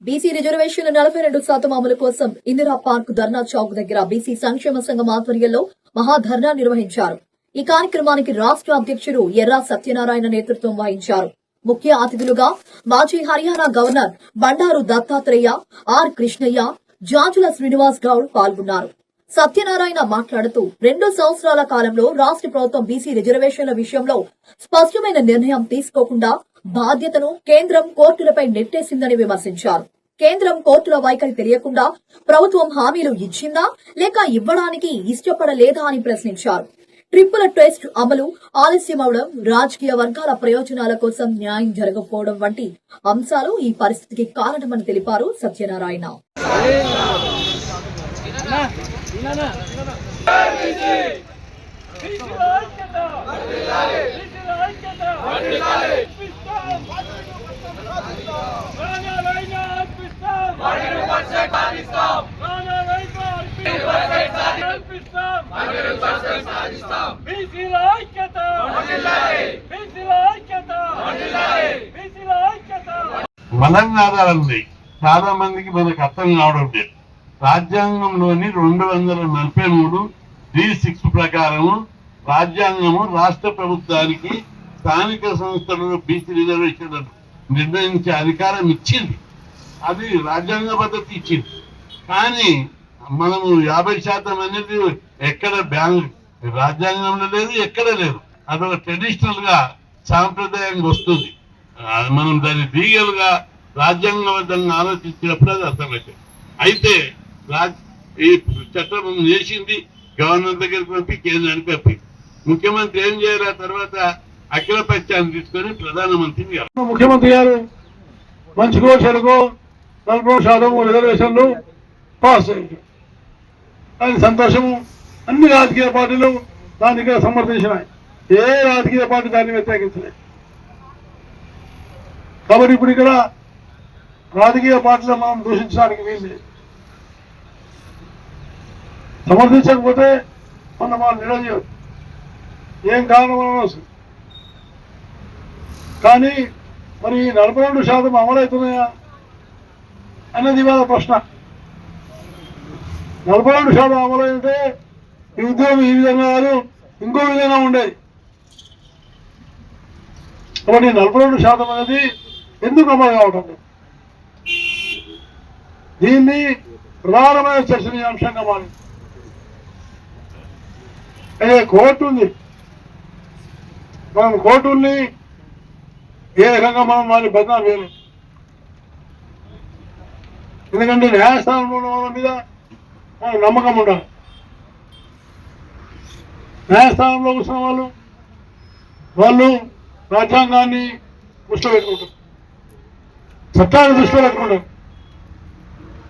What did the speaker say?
BC రిజర్వేషన్ల 42% అమలు కోసం ఇందిరా పార్క్ ధర్నా చౌక్ దగ్గర బీసీ సంక్షేమ సంఘం ఆధ్వర్యంలో మహాధర్నా నిర్వహించారు. ఈ కార్యక్రమానికి రాష్ట్ర అధ్యక్షుడు ఎర్రా సత్యనారాయణ నేతృత్వం వహించారు. ముఖ్య అతిథులుగా మాజీ హర్యానా గవర్నర్ బండారు దత్తాత్రేయ, ఆర్ కృష్ణయ్య, జాజుల శ్రీనివాస్ గౌడ్ పాల్గొన్నారు. సత్యనారాయణ మాట్లాడుతూ 2 సంవత్సరాల కాలంలో రాష్ట్ర ప్రభుత్వం బీసీ రిజర్వేషన్ల విషయంలో స్పష్టమైన నిర్ణయం తీసుకోకుండా బాధ్యతను కేంద్రం కోర్టులపై నెట్టేసిందని విమర్శించారు. కేంద్రం కోర్టుల వైఖరి తెలియకుండా ప్రభుత్వం హామీలు ఇచ్చిందా లేక ఇవ్వడానికి ఇష్టపడలేదా అని ప్రశ్నించారు. ట్రిపుల్ టెస్ట్ అమలు ఆలస్యమవడం, రాజకీయ వర్గాల ప్రయోజనాల కోసం న్యాయం జరగకపోవడం వంటి అంశాలు ఈ పరిస్థితికి కారణమని తెలిపారు సత్యనారాయణ. మనంగాదాలున్నాయి. చాలా మందికి మనకు అర్థం కావడం లేదు. రాజ్యాంగంలోని 243 D6 ప్రకారము రాజ్యాంగము రాష్ట్ర ప్రభుత్వానికి స్థానిక సంస్థలలో బీసీ రిజర్వేషన్లను నిర్ణయించే అధికారం ఇచ్చింది. అది రాజ్యాంగ పద్ధతి ఇచ్చింది. కానీ మనము 50% అనేది ఎక్కడ రాజ్యాంగంలో లేదు, ఎక్కడ లేదు. అదొక ట్రెడిషనల్ గా సాంప్రదాయంగా వస్తుంది. మనం దాన్ని లీగల్ గా రాజ్యాంగబద్ధంగా ఆలోచించినప్పుడు అది అర్థమవుతుంది. అయితే ఈ చట్టం చేసింది గవర్నర్ దగ్గరికి పంపి కేంద్రానికి పంపి ముఖ్యమంత్రి ఏం చేయాలి? ఆ తర్వాత అఖిల పక్షాన్ని తీసుకొని ప్రధానమంత్రిని ముఖ్యమంత్రి గారు మంచికో చెడుకో 40% రిజర్వేషన్లు పాస్ అయ్యారు. అది సంతోషము. అన్ని రాజకీయ పార్టీలు దానికి సమర్థించినాయి. ఏ రాజకీయ పార్టీ దాన్ని వ్యతిరేకించలేదు. కాబట్టి ఇప్పుడు ఇక్కడ రాజకీయ పార్టీలను మనం దూషించడానికి వీలు. సమర్థించకపోతే మన వాళ్ళు నిలదీయదు. ఏం కారణం అనవసరం. కానీ మరి 42% అమలవుతున్నాయా అన్నది ఇవాళ ప్రశ్న. 42% అమలైతే ఈ ఉద్యోగం ఈ విధంగా కాదు, ఇంకో విధంగా ఉండేది. కాబట్టి 42% అనేది ఎందుకు అమలు కావటం? దీన్ని ప్రధానమైన చర్చనీయాంశంగా మారింది. అదే కోర్టు ఉంది. మనం కోర్టుల్ని ఏ రకంగా మనం వారిని బదనాలు వేయలేం. ఎందుకంటే న్యాయస్థానంలో ఉన్న వాళ్ళ మీద మనకు నమ్మకం ఉండాలి. న్యాయస్థానంలో కూర్చున్న వాళ్ళు రాజ్యాంగాన్ని దృష్టిలో పెట్టుకుంటారు, చట్టాన్ని దృష్టిలో పెట్టుకుంటారు.